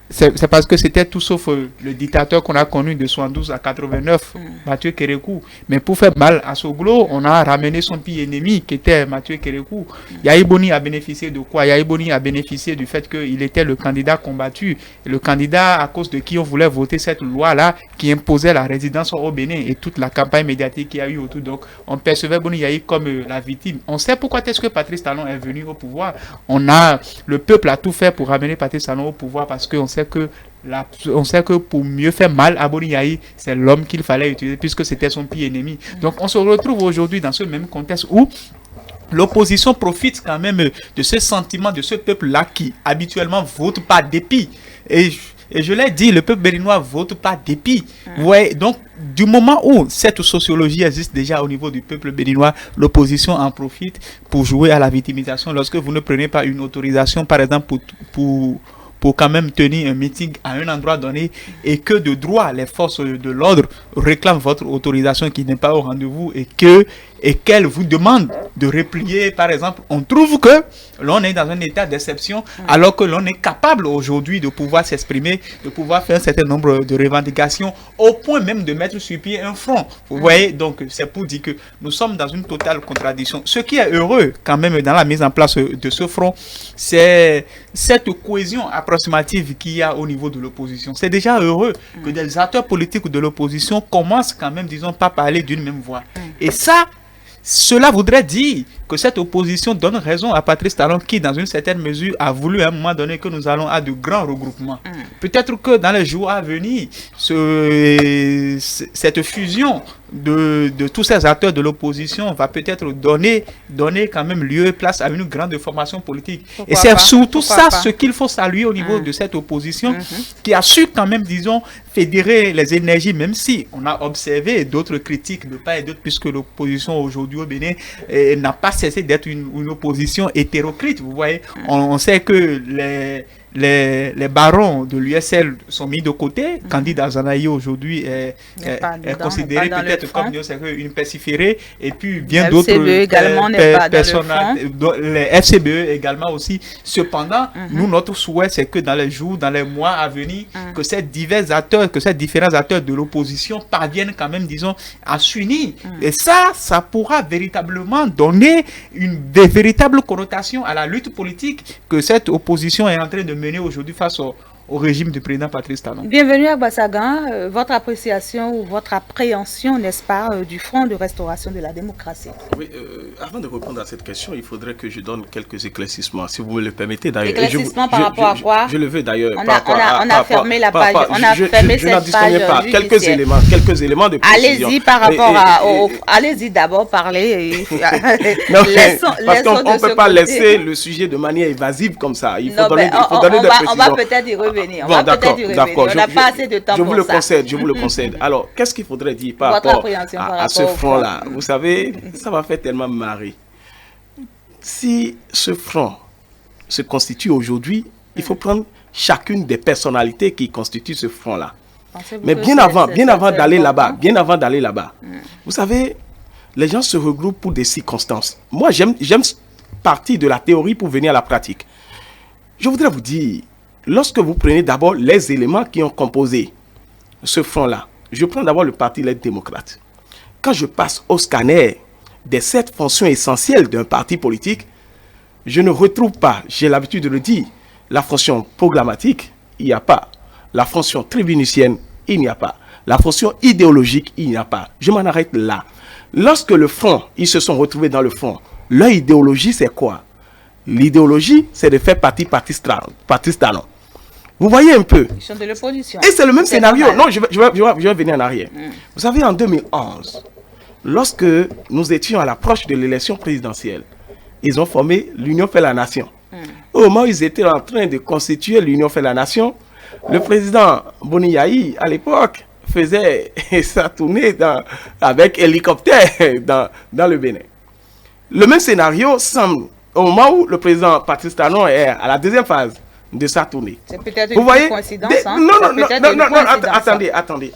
C'est parce que c'était tout sauf le dictateur qu'on a connu de 72 à 89, Mathieu Kérékou. Mais pour faire mal à Soglo, on a ramené son pire ennemi qui était Mathieu Kérékou. Yahi Boni a bénéficié de quoi? Yahi Boni a bénéficié du fait qu'il était le candidat combattu. Et le candidat à cause de qui on voulait voter cette loi-là qui imposait la résidence au Bénin et toute la campagne médiatique qu'il y a eu autour. Donc on percevait Boni Yahi comme la victime. On sait pourquoi est-ce que Patrice Talon est venu au pouvoir. Le peuple a tout fait pour ramener Patrice Talon au pouvoir parce qu'on sait que pour mieux faire mal à Boni Yahi, c'est l'homme qu'il fallait utiliser puisque c'était son pire ennemi. Donc on se retrouve aujourd'hui dans ce même contexte où l'opposition profite quand même de ce sentiment de ce peuple-là qui habituellement vote par dépit. Et je l'ai dit, le peuple béninois vote par dépit. Ouais, donc du moment où cette sociologie existe déjà au niveau du peuple béninois, l'opposition en profite pour jouer à la victimisation. Lorsque vous ne prenez pas une autorisation, par exemple, pour quand même tenir un meeting à un endroit donné et que de droit les forces de l'ordre réclament votre autorisation qui n'est pas au rendez-vous et qu'elles vous demandent de replier, par exemple, on trouve que l'on est dans un état d'exception alors que l'on est capable aujourd'hui de pouvoir s'exprimer, de pouvoir faire un certain nombre de revendications au point même de mettre sur pied un front. Vous voyez, donc c'est pour dire que nous sommes dans une totale contradiction. Ce qui est heureux quand même dans la mise en place de ce front, c'est cette cohésion approximative qu'il y a au niveau de l'opposition. C'est déjà heureux que des acteurs politiques de l'opposition commencent quand même, disons, pas parler d'une même voix. Et ça, cela voudrait dire que cette opposition donne raison à Patrice Talon qui, dans une certaine mesure, a voulu à un moment donné que nous allons à de grands regroupements. Peut-être que dans les jours à venir, cette fusion de tous ces acteurs de l'opposition va peut-être donner quand même lieu et place à une grande formation politique. Et c'est surtout ça ce qu'il faut saluer au niveau de cette opposition qui a su quand même, disons, fédérer les énergies, même si on a observé d'autres critiques de part et d'autre, puisque l'opposition aujourd'hui au Bénin n'a pas cessé d'être une opposition hétéroclite. Vous voyez, on sait que les barons de l'USL sont mis de côté. Candidat Azanaï aujourd'hui est considéré peut-être comme une pestiférée, et puis bien d'autres personnes, les FCBE également aussi. Cependant, nous, notre souhait, c'est que dans les jours, dans les mois à venir, que ces différents acteurs de l'opposition parviennent quand même, disons, à s'unir. Et ça pourra véritablement donner véritable connotation à la lutte politique que cette opposition est en train de mener aujourd'hui face au régime du président Patrice Talon.
Bienvenue à Bassagan. Votre appréciation ou votre appréhension, n'est-ce pas, du Front de restauration de la démocratie?
Oui, avant de répondre à cette question, il faudrait que je donne quelques éclaircissements, si vous me le permettez d'ailleurs.
Éclaircissements par rapport à quoi?
Je le veux d'ailleurs.
On a fermé la page. On a fermé cette page.
Quelques éléments de précision.
Allez-y par rapport allez-y d'abord parler.
Parce qu'on ne peut pas laisser le sujet de manière évasive comme ça. Il faut donner des précisions.
On va peut-être y revenir.
Bon, d'accord.
On n'a pas assez de temps pour ça.
Je vous le concède. Alors, qu'est-ce qu'il faudrait dire par rapport à ce front-là? Vous savez, ça m'a fait tellement marrer. Si ce front se constitue aujourd'hui, il faut prendre chacune des personnalités qui constituent ce front-là. Mais bien avant d'aller là-bas, vous savez, les gens se regroupent pour des circonstances. Moi, j'aime partir de la théorie pour venir à la pratique. Je voudrais vous dire, lorsque vous prenez d'abord les éléments qui ont composé ce front-là, je prends d'abord le Parti Les Démocrates. Quand je passe au scanner des 7 fonctions essentielles d'un parti politique, je ne retrouve pas, j'ai l'habitude de le dire, la fonction programmatique, il n'y a pas. La fonction tribunicienne, il n'y a pas. La fonction idéologique, il n'y a pas. Je m'en arrête là. Lorsque le front, ils se sont retrouvés dans le front, leur idéologie, c'est quoi? L'idéologie, c'est de faire partie Patrice Talon. Vous voyez un peu.
Ils sont de l'opposition.
Et c'est le même scénario. Non, je vais venir en arrière. Vous savez, en 2011, lorsque nous étions à l'approche de l'élection présidentielle, ils ont formé l'Union fait la Nation. Au moment où ils étaient en train de constituer l'Union fait la Nation, le président Boni Yayi, à l'époque, faisait sa tournée avec hélicoptère dans le Bénin. Le même scénario semble au moment où le président Patrice Talon est à la deuxième phase de sa tournée.
C'est peut-être une coïncidence.
Attendez.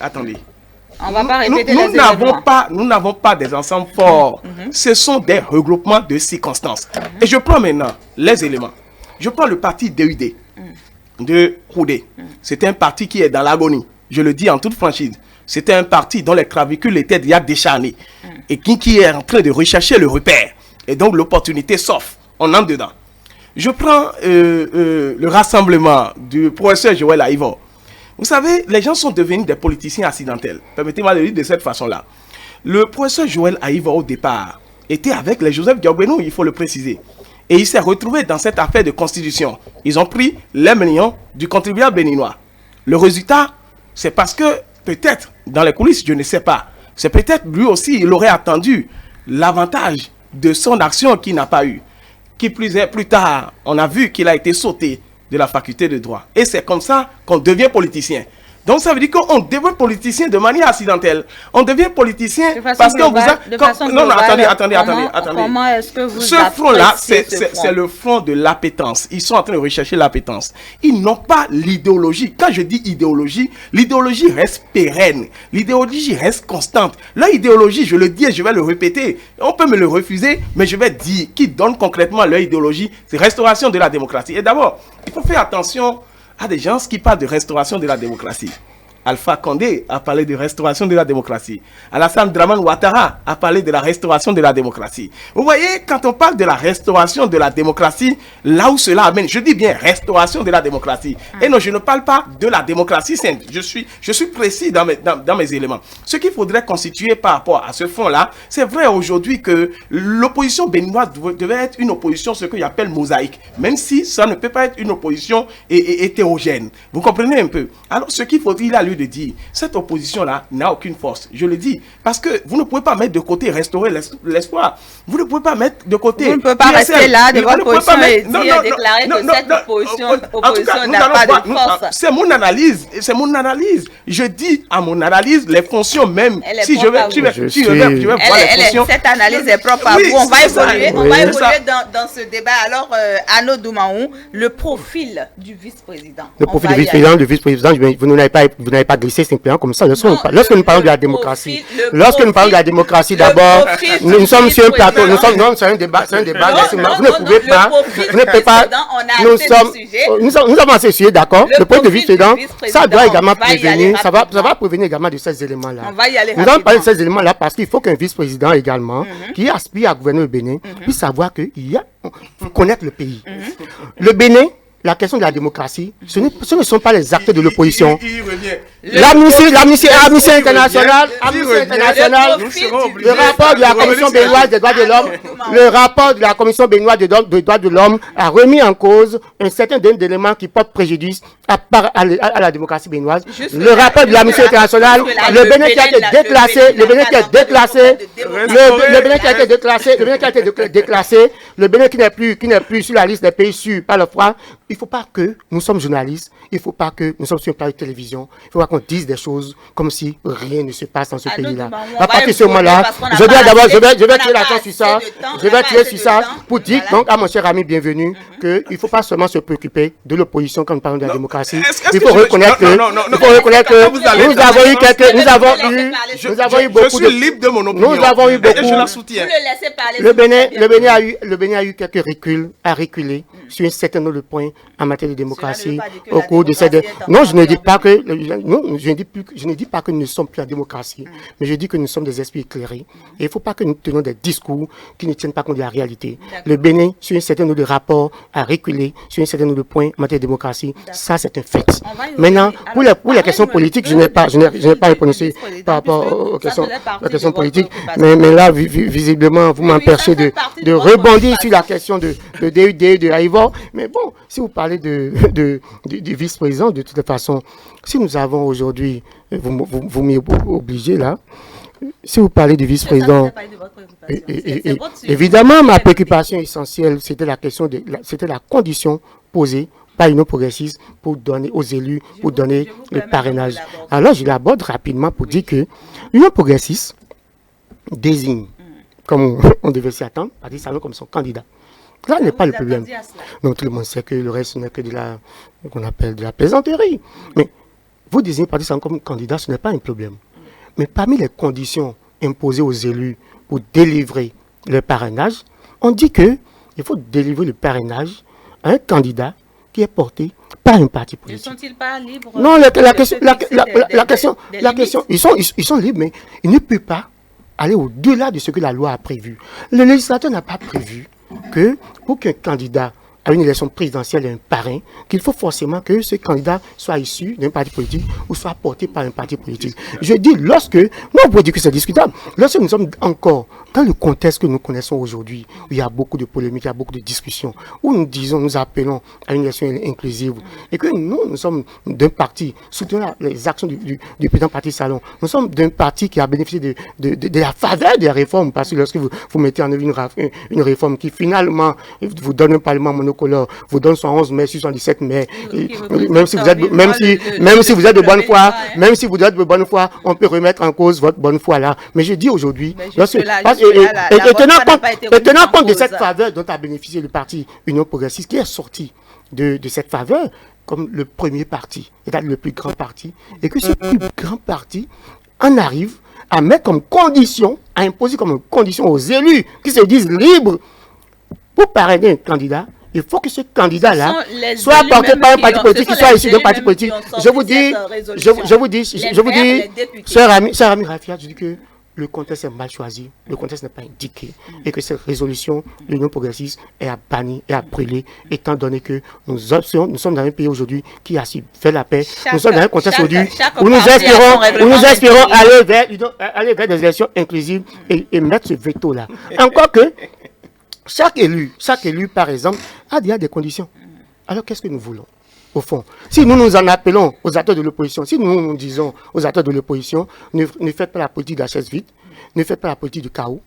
On va pas répéter les éléments.
Nous n'avons pas des ensembles forts. Ce sont des regroupements de circonstances. Et je prends maintenant les éléments. Je prends le parti DUD de Koudé. C'est un parti qui est dans l'agonie. Je le dis en toute franchise. C'était un parti dont les clavicules étaient déjà décharnées et qui est en train de rechercher le repère. Et donc l'opportunité s'offre. On entre dedans. Je prends le rassemblement du professeur Joël Aïvo. Vous savez, les gens sont devenus des politiciens accidentels. Permettez-moi de le dire de cette façon-là. Le professeur Joël Aïvo, au départ, était avec les Joseph Diogbenou, il faut le préciser. Et il s'est retrouvé dans cette affaire de constitution. Ils ont pris les millions du contribuable béninois. Le résultat, c'est parce que, peut-être, dans les coulisses, je ne sais pas, c'est peut-être lui aussi, il aurait attendu l'avantage de son action qu'il n'a pas eu. Qui plus est, plus tard, on a vu qu'il a été sauté de la faculté de droit. Et c'est comme ça qu'on devient politicien. Donc ça veut dire qu'on devient politicien de manière accidentelle. On devient politicien parce qu'on vous a... Non, attendez.
Comment est-ce que vous...
Ce front-là, c'est le front de l'appétence. Ils sont en train de rechercher l'appétence. Ils n'ont pas l'idéologie. Quand je dis idéologie, l'idéologie reste pérenne. L'idéologie reste constante. Leur idéologie, je le dis et je vais le répéter. On peut me le refuser, mais je vais dire qui donne concrètement leur idéologie. C'est restauration de la démocratie. Et d'abord, il faut faire attention à des gens qui parlent de restauration de la démocratie. Alpha Condé a parlé de restauration de la démocratie. Alassane Dramane Ouattara a parlé de la restauration de la démocratie. Vous voyez, quand on parle de la restauration de la démocratie, là où cela amène, je dis bien restauration de la démocratie. Et non, je ne parle pas de la démocratie simple. Je suis précis dans mes éléments. Ce qu'il faudrait constituer par rapport à ce front-là, c'est vrai aujourd'hui que l'opposition béninoise devait être une opposition, ce qu'il appelle mosaïque, même si ça ne peut pas être une opposition hétérogène. Vous comprenez un peu? Alors, ce qu'il faudrait à lui de dire, cette opposition-là n'a aucune force. Je le dis, parce que vous ne pouvez pas mettre de côté restaurer l'espoir. Vous ne pouvez pas mettre de côté...
Vous ne pouvez pas rester là de votre position et déclarer que cette opposition n'a pas de force.
C'est mon analyse. Je dis à mon analyse les fonctions même. Si je vais voir les fonctions...
Cette analyse est propre à vous. On va évoluer dans ce débat. Alors, Arnaud Doumaou, le profil du vice-président.
Le profil du vice-président, vous n'avez pas glissé simplement comme ça. Lorsque nous parlons de la démocratie, d'abord, nous sommes sur un plateau, nous sommes sur un débat. Vous ne pouvez pas. Nous avons assez sujet, d'accord. Le point de vice-président, ça doit également prévenir. Ça va prévenir également de ces éléments-là. Nous allons parler de ces éléments-là parce qu'il faut qu'un vice-président également, qui aspire à gouverner le Bénin, puisse savoir qu'il y a, connaître le pays. Le Bénin la question de la démocratie, ce ne sont pas les actes de l'opposition. L'amnistie internationale, le rapport de la Commission béninoise des droits de l'homme, le rapport de la Commission béninoise des droits de l'homme a remis en cause un certain nombre d'éléments qui portent préjudice à la démocratie béninoise. Le rapport de l'amnistie internationale, le Bénin qui a été déclassé, le Bénin qui a été déclassé, le Bénin qui n'est plus sur la liste des pays sûrs par le froid. Il ne faut pas que nous sommes journalistes, il ne faut pas que nous sommes sur un plateau de télévision, il faut pas qu'on dise des choses comme si rien ne se passe dans ce pays-là. À partir de ce moment-là, je vais tirer l'attente sur ça, pour dire donc à mon cher ami bienvenu qu'il ne faut pas seulement se préoccuper de l'opposition quand nous parlons de la démocratie. Il faut reconnaître que nous avons eu quelques, nous avons eu beaucoup de... Je suis libre de mon opinion. Nous avons eu beaucoup... Je la soutiens. Le Bénin a eu quelques reculs à reculer sur un certain nombre de points en matière de démocratie au cours de cette... Non, je ne dis pas que... Non, je ne dis pas que nous ne sommes plus en démocratie, mais je dis que nous sommes des esprits éclairés. Et il ne faut pas que nous tenions des discours qui ne tiennent pas compte de la réalité. Le Bénin, sur un certain nombre de rapports, a reculé sur un certain nombre de points en matière de démocratie. Ça, c'est un fait. Maintenant, pour les questions politiques, je n'ai pas répondu par rapport aux questions politiques, mais là, visiblement, vous m'empêchez de rebondir sur la question de DUD, de Haïvor. Mais bon, si vous parlez du vice-président, de toute façon, si nous avons aujourd'hui, vous m'y obligez là, si vous parlez du vice-président, évidemment, ma préoccupation essentielle, c'était la condition posée par l'Union progressiste pour donner aux élus, pour donner le parrainage. Alors, je l'aborde rapidement pour dire que l'Union progressiste désigne, comme on devait s'y attendre, Patrice Talon comme son candidat. Là n'est pas le problème. Donc tout le monde sait que le reste n'est que qu'on appelle de la plaisanterie. Mais vous désignez Patrice Talon comme candidat, ce n'est pas un problème. Mais parmi les conditions imposées aux élus pour délivrer le parrainage, on dit qu'il faut délivrer le parrainage à un candidat qui est porté par un parti politique. Ne sont-ils pas libres? Non, la question, ils sont libres, mais ils ne peuvent pas aller au-delà de ce que la loi a prévu. Le législateur n'a pas prévu que pour qu'un candidat à une élection présidentielle ait un parrain, qu'il faut forcément que ce candidat soit issu d'un parti politique ou soit porté par un parti politique. Je dis on peut dire que c'est discutable, lorsque nous sommes encore dans le contexte que nous connaissons aujourd'hui, où il y a beaucoup de polémiques, il y a beaucoup de discussions, où nous appelons à une élection inclusive, et que nous sommes d'un parti, soutenant les actions du président Patrice Talon, nous sommes d'un parti qui a bénéficié de la faveur des réformes, parce que lorsque vous mettez en œuvre une réforme qui finalement vous donne un parlement monocolore, vous donne 111 mai, 77 mai, même si vous êtes de bonne foi, on peut remettre en cause votre bonne foi là. Mais je dis aujourd'hui, et tenant compte de cette faveur dont a bénéficié le parti Union progressiste, qui est sorti de cette faveur comme le premier parti, c'est-à-dire le plus grand parti, et que ce plus grand parti en arrive à mettre comme condition, à imposer comme condition aux élus qui se disent libres pour parrainer un candidat. Il faut que ce candidat-là soit porté par un parti politique, qui soit issu d'un parti politique. Je vous dis, cher ami Rafia, je dis que le contexte est mal choisi, le contexte n'est pas indiqué, et que cette résolution de l'Union progressiste est à bannir et à brûler, étant donné que nous sommes dans un pays aujourd'hui qui a su faire la paix. Nous sommes dans un contexte aujourd'hui où nous espérons aller vers des élections inclusives et mettre ce veto-là. Encore que chaque élu, par exemple, a déjà des conditions. Alors, qu'est-ce que nous voulons, au fond? Si nous en appelons aux acteurs de l'opposition, si nous disons aux acteurs de l'opposition, ne faites pas la politique de la chaise vide, ne faites pas la politique du chaos,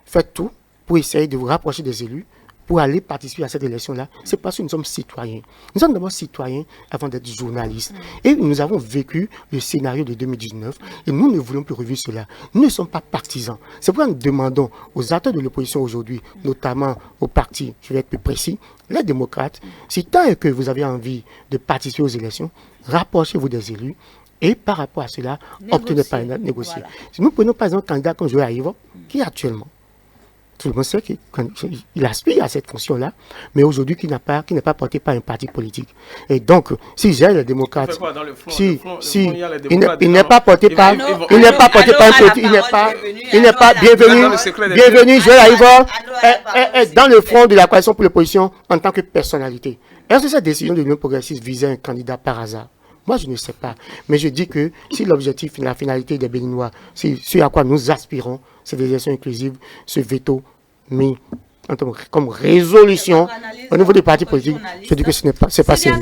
faites tout pour essayer de vous rapprocher des élus, pour aller participer à cette élection-là, c'est parce que nous sommes citoyens. Nous sommes d'abord citoyens avant d'être journalistes. Et nous avons vécu le scénario de 2019 et nous ne voulons plus revivre cela. Nous ne sommes pas partisans. C'est pourquoi nous demandons aux acteurs de l'opposition aujourd'hui, notamment aux partis, je vais être plus précis, les démocrates, si tant est que vous avez envie de participer aux élections, rapprochez-vous des élus et par rapport à cela, obtenez pas une négocier. Voilà. Si nous prenons par exemple un candidat comme Joël Haïvor, qui actuellement, tout le monde sait qu'il aspire à cette fonction-là, mais aujourd'hui qui n'est pas porté par un parti politique. Et donc, si j'ai les démocrates, il n'est pas porté par un politique, il n'est pas bienvenu, Joël Haïvor est dans le front de la coalition pour l'opposition en tant que personnalité. Est-ce que cette décision de l'Union progressiste visait un candidat par hasard? Moi, je ne sais pas. Mais je dis que si l'objectif, la finalité des Béninois, si ce à quoi nous aspirons, c'est des élections inclusives, ce veto mis comme résolution au niveau des partis politiques, je dis que c'est pas sérieux.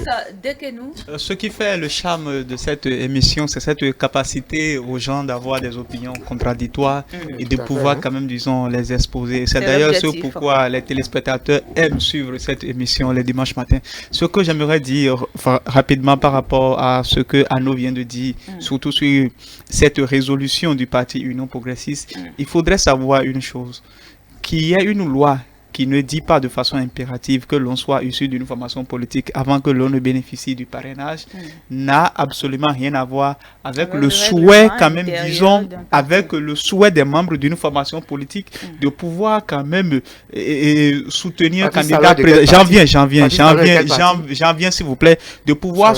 Ce qui fait le charme de cette émission, c'est cette capacité aux gens d'avoir des opinions contradictoires et de pouvoir quand même, disons, les exposer. C'est d'ailleurs ce pourquoi les téléspectateurs aiment suivre cette émission les dimanches matins. Ce que j'aimerais dire rapidement par rapport à ce que Anno vient de dire, surtout sur cette résolution du parti Union progressiste, il faudrait savoir une chose, qu'il y a une loi qui ne dit pas de façon impérative que l'on soit issu d'une formation politique avant que l'on ne bénéficie du parrainage, n'a absolument rien à voir avec le souhait, quand même, disons, avec le souhait des membres d'une formation politique de pouvoir quand même soutenir un candidat. J'en viens, s'il vous plaît, de pouvoir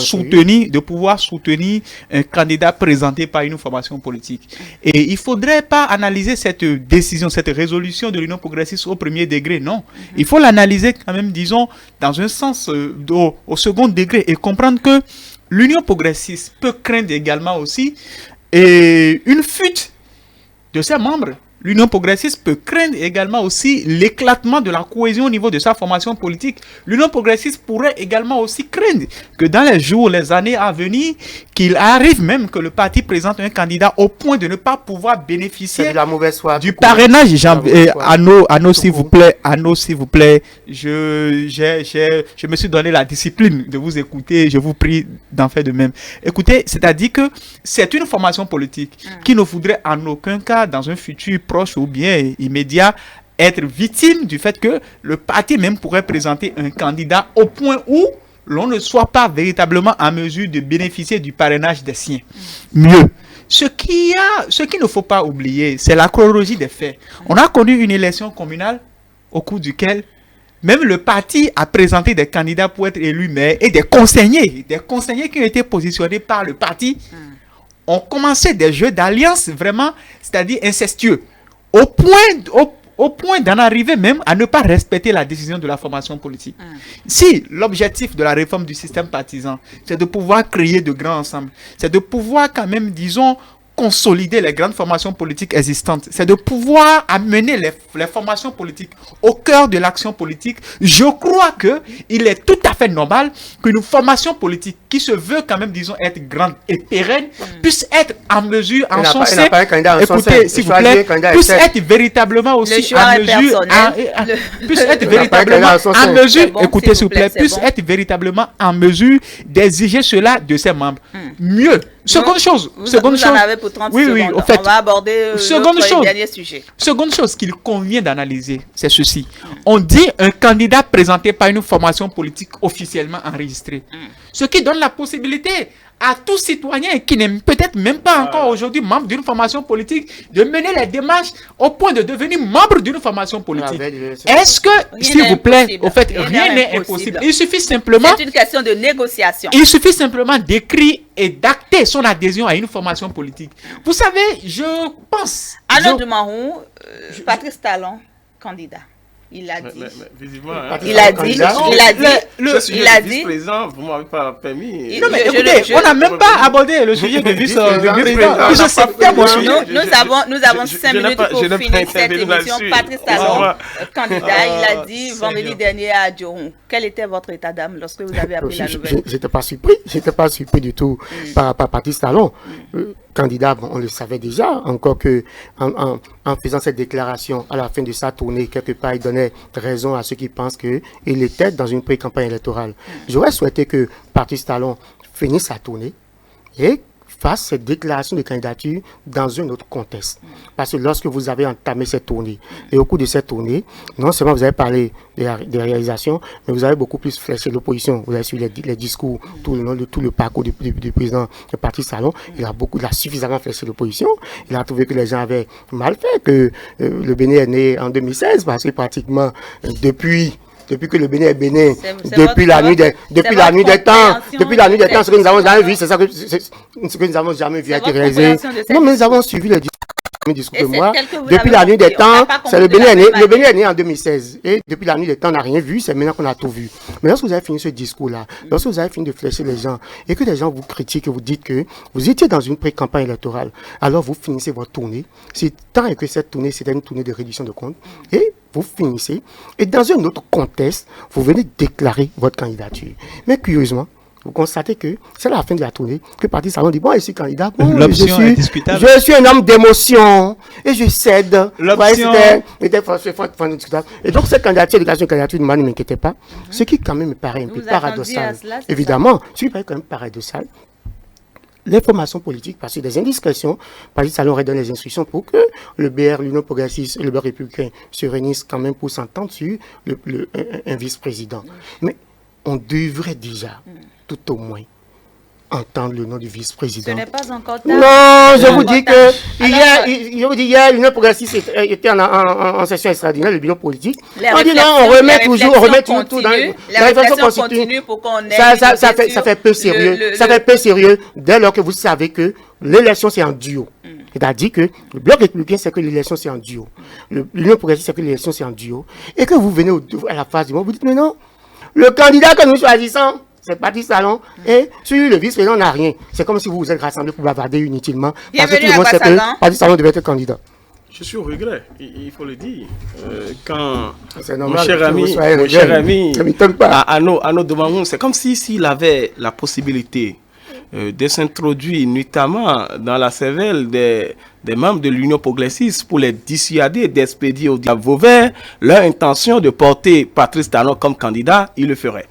soutenir un candidat présenté par une formation politique. Et il ne faudrait pas analyser cette décision, cette résolution de l'Union progressiste au premier degré. Non, il faut l'analyser quand même, disons, dans un sens au second degré et comprendre que l'Union progressiste peut craindre également aussi une fuite de ses membres. L'Union progressiste peut craindre également aussi l'éclatement de la cohésion au niveau de sa formation politique. L'Union progressiste pourrait également aussi craindre que dans les jours, les années à venir, qu'il arrive même que le parti présente un candidat au point de ne pas pouvoir bénéficier du parrainage. Anno, s'il vous plaît, je me suis donné la discipline de vous écouter, je vous prie d'en faire de même. Écoutez, c'est-à-dire que c'est une formation politique qui ne voudrait en aucun cas, dans un futur proche ou bien immédiat, être victime du fait que le parti même pourrait présenter un candidat au point où l'on ne soit pas véritablement en mesure de bénéficier du parrainage des siens. Mieux, ce qu'il ne faut pas oublier, c'est la chronologie des faits. On a connu une élection communale au cours duquel même le parti a présenté des candidats pour être élus maire et des conseillers qui ont été positionnés par le parti ont commencé des jeux d'alliance vraiment, c'est-à-dire incestueux, au point d'en arriver même à ne pas respecter la décision de la formation politique. Si l'objectif de la réforme du système partisan, c'est de pouvoir créer de grands ensembles, c'est de pouvoir quand même, disons, consolider les grandes formations politiques existantes, c'est de pouvoir amener les formations politiques au cœur de l'action politique, je crois qu'il est tout à fait normal qu'une formation politique qui se veut quand même, disons, être grande et pérenne, puisse être en mesure, en son sein, écoutez, s'il vous plaît, puisse être véritablement aussi en mesure, puisse être véritablement en mesure, écoutez, s'il vous plaît, puisse être véritablement en mesure d'exiger cela de ses membres. Mieux. Seconde chose. Oui, au fait.
On va aborder notre dernier sujet.
Seconde chose qu'il convient d'analyser, c'est ceci. On dit un candidat présenté par une formation politique officiellement enregistrée. Ce qui donne la possibilité à tout citoyen qui n'est peut-être même pas encore aujourd'hui membre d'une formation politique de mener les démarches au point de devenir membre d'une formation politique. Est-ce que, s'il vous plaît, au fait, rien n'est impossible. Il suffit simplement...
C'est une question de négociation.
Il suffit simplement d'écrire et d'acter son adhésion à une formation politique. Vous savez, je pense...
Alain Dumarou, Patrice Talon, candidat. Il a dit.
Il a dit. Vice-président, vous m'avez pas permis.
Non, mais écoutez, on n'a même pas abordé le sujet de vice-président.
Nous avons 5 minutes pour finir cette émission. Patrice Talon, candidat, il a dit vendredi dernier à Djoron. Quel était votre état d'âme lorsque vous avez appris la nouvelle?
J'étais pas surpris du tout par Patrice Talon. Candidat, bon, on le savait déjà, encore que en faisant cette déclaration à la fin de sa tournée, quelque part, il donnait raison à ceux qui pensent qu'il était dans une pré-campagne électorale. J'aurais souhaité que Patrice Talon finisse sa tournée et fasse cette déclaration de candidature dans un autre contexte. Parce que lorsque vous avez entamé cette tournée, et au cours de cette tournée, non seulement vous avez parlé des réalisations, mais vous avez beaucoup plus fléché l'opposition. Vous avez suivi les discours tout le long de tout le parcours du président Patrice Talon. Il a suffisamment fléché l'opposition. Il a trouvé que les gens avaient mal fait, que le Bénin est né en 2016, parce que pratiquement depuis que le Bénin est Bénin, depuis la nuit des temps, ce que nous avons jamais vu, c'est ce que nous avons jamais vu être réalisé. Non, mais nous avons suivi le discours. discours de moi. Depuis la nuit des temps, c'est le Bénin est né en 2016. Et depuis la nuit des temps, on n'a rien vu, c'est maintenant qu'on a tout vu. Mais lorsque vous avez fini ce discours-là, lorsque vous avez fini de flécher les gens, et que les gens vous critiquent et vous dites que vous étiez dans une pré-campagne électorale, alors vous finissez votre tournée. C'est tant que cette tournée, c'était une tournée de réduction de comptes. Et vous finissez. Et dans un autre contexte, vous venez déclarer votre candidature. Mais curieusement, vous constatez que c'est à la fin de la tournée que le Parti Salon dit bon, je suis candidat. Bon, je suis un homme d'émotion et je cède.
L'option
et donc cette candidature, ne m'inquiétez pas. Ce qui quand même me paraît un peu paradoxal. Évidemment, ce qui me paraît quand même paradoxal, l'information politique, parce que des indiscrétions, le Parti Salon redonne les instructions pour que le BR, l'Union progressiste et le BR républicain se réunissent quand même pour s'entendre sur un vice-président. Mais on devrait déjà tout au moins entendre le nom du vice-président.
Ce n'est pas encore tard.
Non, je vous dis que hier, l'Union progressiste était en session extraordinaire, le bureau politique. On dit non, on remet tout dans les réflexions continues pour qu'on ait ça fait peu sérieux. Ça fait peu sérieux dès lors que vous savez que l'élection c'est en duo. C'est-à-dire que le bloc républicain c'est que l'élection c'est en duo. L'Union progressiste c'est que l'élection c'est en duo. Et que vous venez à la phase du monde, vous dites mais non, le candidat que nous choisissons, c'est Parti Salon, et sur le vice-président, on n'a rien. C'est comme si vous vous êtes rassemblés pour bavarder inutilement. Parce que tout le monde sait que Parti Salon devait être candidat.
Je suis au regret, il faut le dire. Quand
normal,
mon cher ami, Arnaud Domamou, c'est comme s'il avait la possibilité de s'introduire notamment dans la cervelle des membres de l'Union progressiste pour les dissuader d'expédier au diable Vauvert leur intention de porter Patrice Talon comme candidat, il le ferait.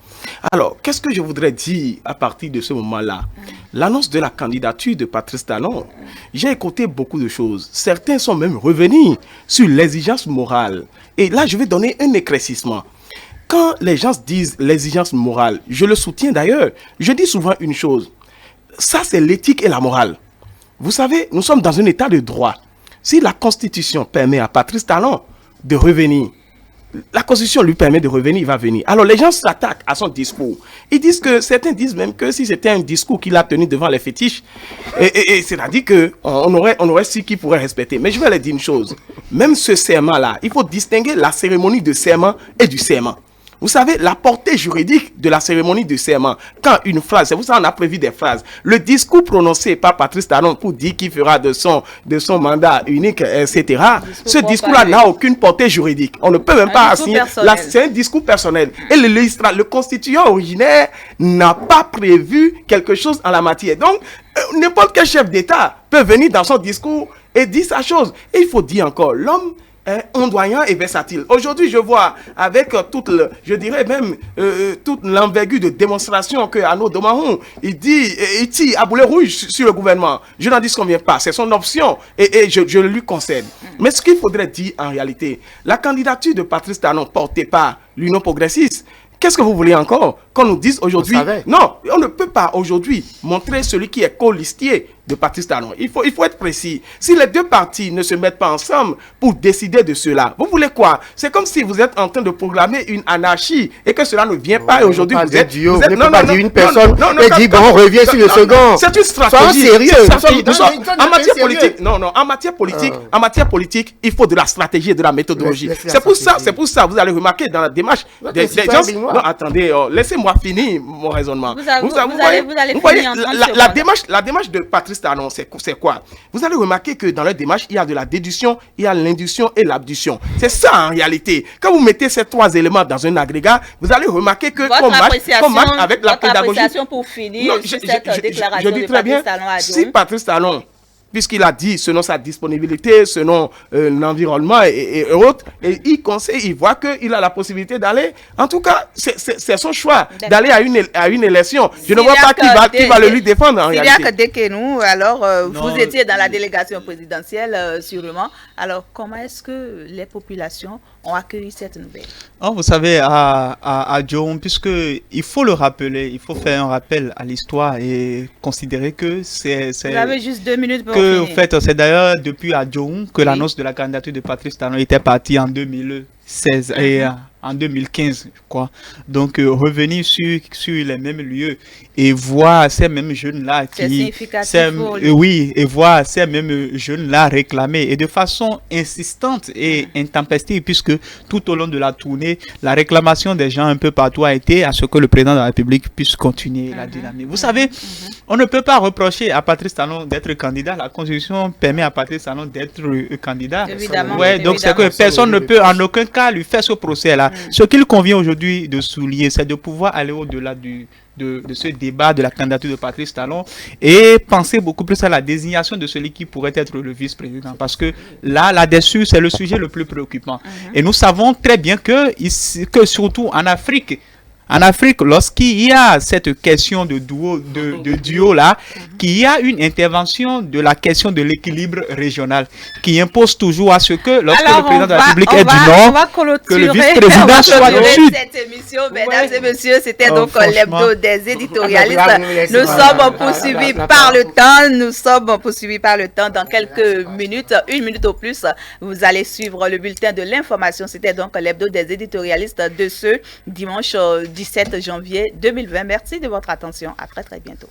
Alors, qu'est-ce que je voudrais dire à partir de ce moment-là? L'annonce de la candidature de Patrice Talon, j'ai écouté beaucoup de choses. Certains sont même revenus sur l'exigence morale. Et là, je vais donner un éclaircissement. Quand les gens disent l'exigence morale, je le soutiens d'ailleurs, je dis souvent une chose. Ça, c'est l'éthique et la morale. Vous savez, nous sommes dans un état de droit. Si la Constitution permet à Patrice Talon de revenir, la Constitution lui permet de revenir, il va venir. Alors les gens s'attaquent à son discours. Ils disent que, certains disent même que si c'était un discours qu'il a tenu devant les fétiches, et c'est-à-dire qu'on aurait su qu'il pourrait respecter. Mais je vais leur dire une chose. Même ce serment-là, il faut distinguer la cérémonie de serment et du serment. Vous savez, la portée juridique de la cérémonie de serment, quand une phrase, c'est pour ça qu'on a prévu des phrases. Le discours prononcé par Patrice Talon pour dire qu'il fera de son mandat unique, etc. Ce discours-là n'a aucune portée juridique. On ne peut même pas assigner. C'est un discours personnel. Et le constituant originaire n'a pas prévu quelque chose en la matière. Donc, n'importe quel chef d'État peut venir dans son discours et dire sa chose. Et il faut dire encore, l'homme ondoyant et versatile. Aujourd'hui, je vois avec toute l'envergure de démonstration que Arnaud Domamou, il tire à boulet rouge sur le gouvernement. Je n'en dis combien pas, c'est son option et je le lui concède. Mais ce qu'il faudrait dire en réalité, la candidature de Patrice Talon portée par l'Union progressiste, qu'est-ce que vous voulez encore qu'on nous dise aujourd'hui? Non, on ne peut pas aujourd'hui montrer celui qui est co-listier de Patrice Talon. Il faut être précis. Si les deux partis ne se mettent pas ensemble pour décider de cela, vous voulez quoi? C'est comme si vous êtes en train de proclamer une anarchie et que cela ne vient pas. Et aujourd'hui, vous êtes
non, pas dire une personne et dit bon, on revient sur le second.
C'est une stratégie.
Sérieux.
En matière politique, en matière politique, il faut de la stratégie et de la méthodologie. C'est pour ça, vous allez remarquer dans la démarche des gens. Non, attendez, laissez-moi finir mon raisonnement. Vous voyez, la démarche de Patrice Talon, c'est quoi? Vous allez remarquer que dans leur démarche, il y a de la déduction, il y a l'induction et l'abduction. C'est ça en réalité. Quand vous mettez ces trois éléments dans un agrégat, vous allez remarquer que qu'on marche avec la pédagogie.
Pour finir sur cette déclaration
je dis très bien, si Patrice Talon, puisqu'il a dit selon sa disponibilité, selon l'environnement et autres, et il voit qu'il a la possibilité d'aller. En tout cas, c'est son choix d'aller à une élection. Je ne vois pas qui va le lui défendre en réalité.
C'est-à-dire que dès que nous, alors, vous étiez dans la délégation présidentielle, sûrement. Alors, comment est-ce que les populations ont accueilli cette nouvelle?
Vous savez, à Djoum, puisque il faut le rappeler, il faut faire un rappel à l'histoire et considérer que c'est...
Vous avez juste 2 minutes pour
en fait, c'est d'ailleurs depuis à Djoum que l'annonce de la candidature de Patrice Talon était partie en 2016. Et en 2015, je crois. Donc, revenir sur les mêmes lieux et voir ces mêmes jeunes-là qui... oui, et voir ces mêmes jeunes-là réclamer et de façon insistante et intempestive, puisque tout au long de la tournée, la réclamation des gens un peu partout a été à ce que le président de la République puisse continuer la dynamique. Vous savez, on ne peut pas reprocher à Patrice Talon d'être candidat. La Constitution permet à Patrice Talon d'être candidat.
Évidemment.
Ouais, donc c'est que personne ne peut en aucun cas lui faire ce procès-là. Ce qu'il convient aujourd'hui de souligner, c'est de pouvoir aller au-delà de ce débat de la candidature de Patrice Talon et penser beaucoup plus à la désignation de celui qui pourrait être le vice-président. Parce que là-dessus, c'est le sujet le plus préoccupant. Et nous savons très bien que surtout en Afrique, lorsqu'il y a cette question de duo là, qu'il y a une intervention de la question de l'équilibre régional qui impose toujours à ce que lorsque le président de la République est du Nord, que le vice-président soit du Sud.
Cette émission, mesdames et messieurs, c'était donc l'hebdo des éditorialistes. Nous sommes poursuivis par le temps. Dans quelques minutes, 1 minute au plus, vous allez suivre le bulletin de l'information. C'était donc l'hebdo des éditorialistes de ce dimanche 17 janvier 2020. Merci de votre attention. À très bientôt.